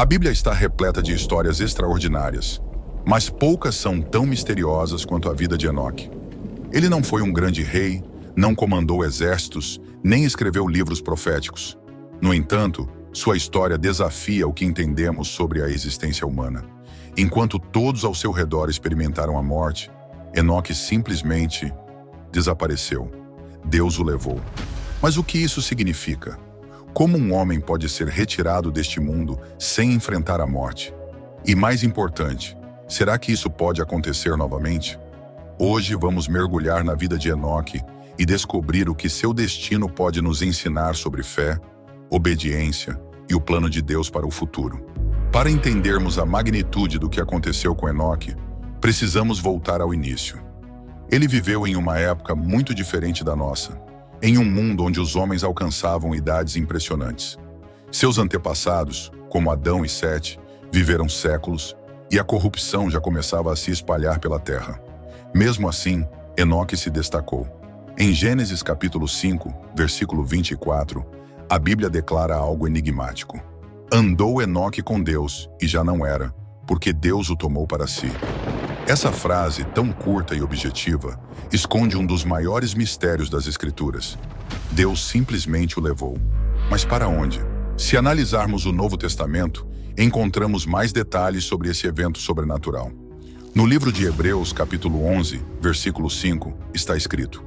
A Bíblia está repleta de histórias extraordinárias, mas poucas são tão misteriosas quanto a vida de Enoque. Ele não foi um grande rei, não comandou exércitos, nem escreveu livros proféticos. No entanto, sua história desafia o que entendemos sobre a existência humana. Enquanto todos ao seu redor experimentaram a morte, Enoque simplesmente desapareceu. Deus o levou. Mas o que isso significa? Como um homem pode ser retirado deste mundo sem enfrentar a morte? E mais importante, será que isso pode acontecer novamente? Hoje vamos mergulhar na vida de Enoque e descobrir o que seu destino pode nos ensinar sobre fé, obediência e o plano de Deus para o futuro. Para entendermos a magnitude do que aconteceu com Enoque, precisamos voltar ao início. Ele viveu em uma época muito diferente da nossa, em um mundo onde os homens alcançavam idades impressionantes. Seus antepassados, como Adão e Sete, viveram séculos e a corrupção já começava a se espalhar pela terra. Mesmo assim, Enoque se destacou. Em Gênesis capítulo 5, versículo 24, a Bíblia declara algo enigmático. Andou Enoque com Deus e já não era, porque Deus o tomou para si. Essa frase, tão curta e objetiva, esconde um dos maiores mistérios das Escrituras. Deus simplesmente o levou. Mas para onde? Se analisarmos o Novo Testamento, encontramos mais detalhes sobre esse evento sobrenatural. No livro de Hebreus, capítulo 11, versículo 5, está escrito: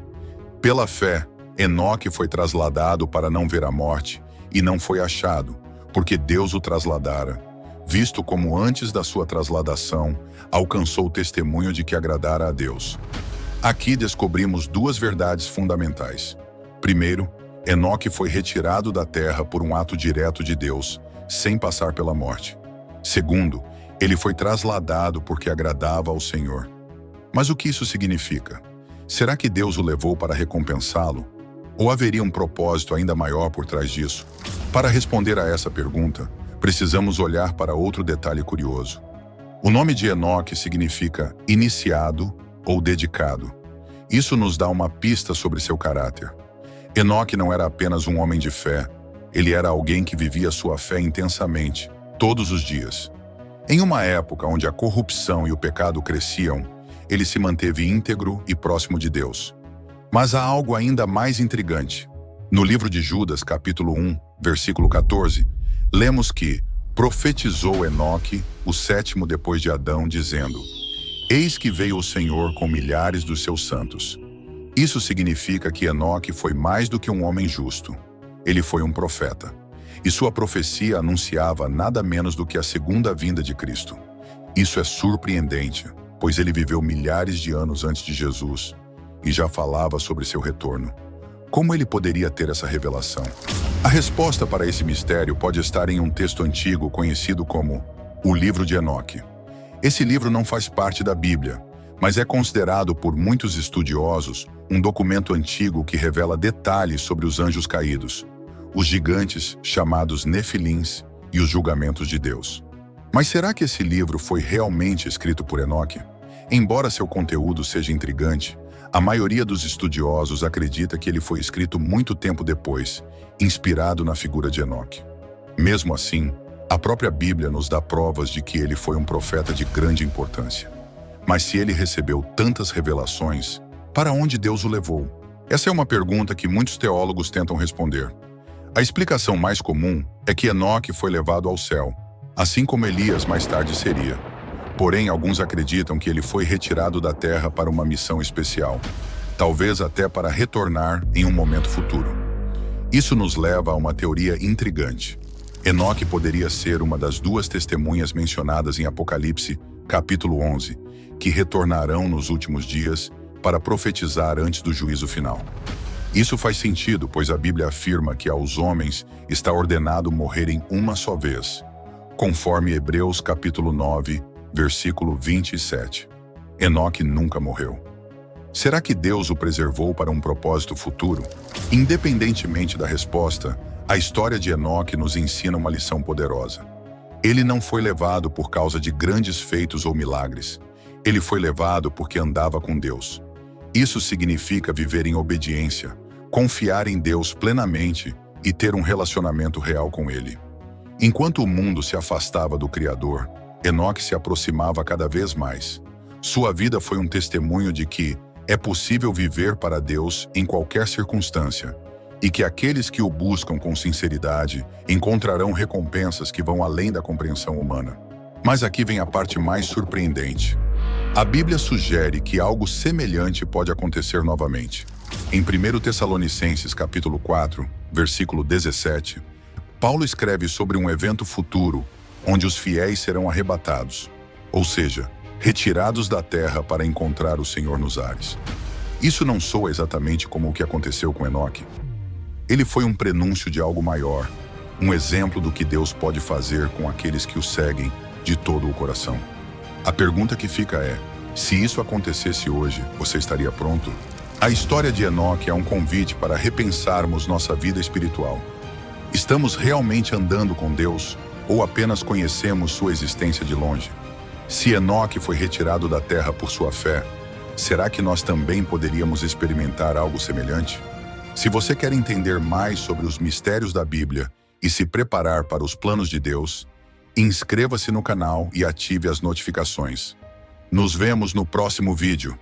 Pela fé, Enoque foi trasladado para não ver a morte, e não foi achado, porque Deus o trasladara, visto como antes da sua trasladação, alcançou o testemunho de que agradara a Deus. Aqui descobrimos duas verdades fundamentais. Primeiro, Enoque foi retirado da terra por um ato direto de Deus, sem passar pela morte. Segundo, ele foi trasladado porque agradava ao Senhor. Mas o que isso significa? Será que Deus o levou para recompensá-lo? Ou haveria um propósito ainda maior por trás disso? Para responder a essa pergunta, precisamos olhar para outro detalhe curioso. O nome de Enoque significa iniciado ou dedicado. Isso nos dá uma pista sobre seu caráter. Enoque não era apenas um homem de fé, ele era alguém que vivia sua fé intensamente, todos os dias. Em uma época onde a corrupção e o pecado cresciam, ele se manteve íntegro e próximo de Deus. Mas há algo ainda mais intrigante. No livro de Judas, capítulo 1, versículo 14, lemos que profetizou Enoque, o sétimo depois de Adão, dizendo: Eis que veio o Senhor com milhares dos seus santos. Isso significa que Enoque foi mais do que um homem justo. Ele foi um profeta. E sua profecia anunciava nada menos do que a segunda vinda de Cristo. Isso é surpreendente, pois ele viveu milhares de anos antes de Jesus e já falava sobre seu retorno. Como ele poderia ter essa revelação? A resposta para esse mistério pode estar em um texto antigo conhecido como o Livro de Enoque. Esse livro não faz parte da Bíblia, mas é considerado por muitos estudiosos um documento antigo que revela detalhes sobre os anjos caídos, os gigantes chamados Nefilins e os julgamentos de Deus. Mas será que esse livro foi realmente escrito por Enoque? Embora seu conteúdo seja intrigante, a maioria dos estudiosos acredita que ele foi escrito muito tempo depois, inspirado na figura de Enoque. Mesmo assim, a própria Bíblia nos dá provas de que ele foi um profeta de grande importância. Mas se ele recebeu tantas revelações, para onde Deus o levou? Essa é uma pergunta que muitos teólogos tentam responder. A explicação mais comum é que Enoque foi levado ao céu, assim como Elias mais tarde seria. Porém, alguns acreditam que ele foi retirado da terra para uma missão especial, talvez até para retornar em um momento futuro. Isso nos leva a uma teoria intrigante. Enoque poderia ser uma das duas testemunhas mencionadas em Apocalipse, capítulo 11, que retornarão nos últimos dias para profetizar antes do juízo final. Isso faz sentido, pois a Bíblia afirma que aos homens está ordenado morrerem uma só vez, conforme Hebreus capítulo 9, versículo 27. Enoque nunca morreu. Será que Deus o preservou para um propósito futuro? Independentemente da resposta, a história de Enoque nos ensina uma lição poderosa. Ele não foi levado por causa de grandes feitos ou milagres. Ele foi levado porque andava com Deus. Isso significa viver em obediência, confiar em Deus plenamente e ter um relacionamento real com Ele. Enquanto o mundo se afastava do Criador, Enoque se aproximava cada vez mais. Sua vida foi um testemunho de que é possível viver para Deus em qualquer circunstância e que aqueles que o buscam com sinceridade encontrarão recompensas que vão além da compreensão humana. Mas aqui vem a parte mais surpreendente. A Bíblia sugere que algo semelhante pode acontecer novamente. Em 1 Tessalonicenses capítulo 4, versículo 17, Paulo escreve sobre um evento futuro onde os fiéis serão arrebatados, ou seja, retirados da terra para encontrar o Senhor nos ares. Isso não soa exatamente como o que aconteceu com Enoque. Ele foi um prenúncio de algo maior, um exemplo do que Deus pode fazer com aqueles que o seguem de todo o coração. A pergunta que fica é, se isso acontecesse hoje, você estaria pronto? A história de Enoque é um convite para repensarmos nossa vida espiritual. Estamos realmente andando com Deus ou apenas conhecemos sua existência de longe? Se Enoque foi retirado da terra por sua fé, será que nós também poderíamos experimentar algo semelhante? Se você quer entender mais sobre os mistérios da Bíblia e se preparar para os planos de Deus, inscreva-se no canal e ative as notificações. Nos vemos no próximo vídeo.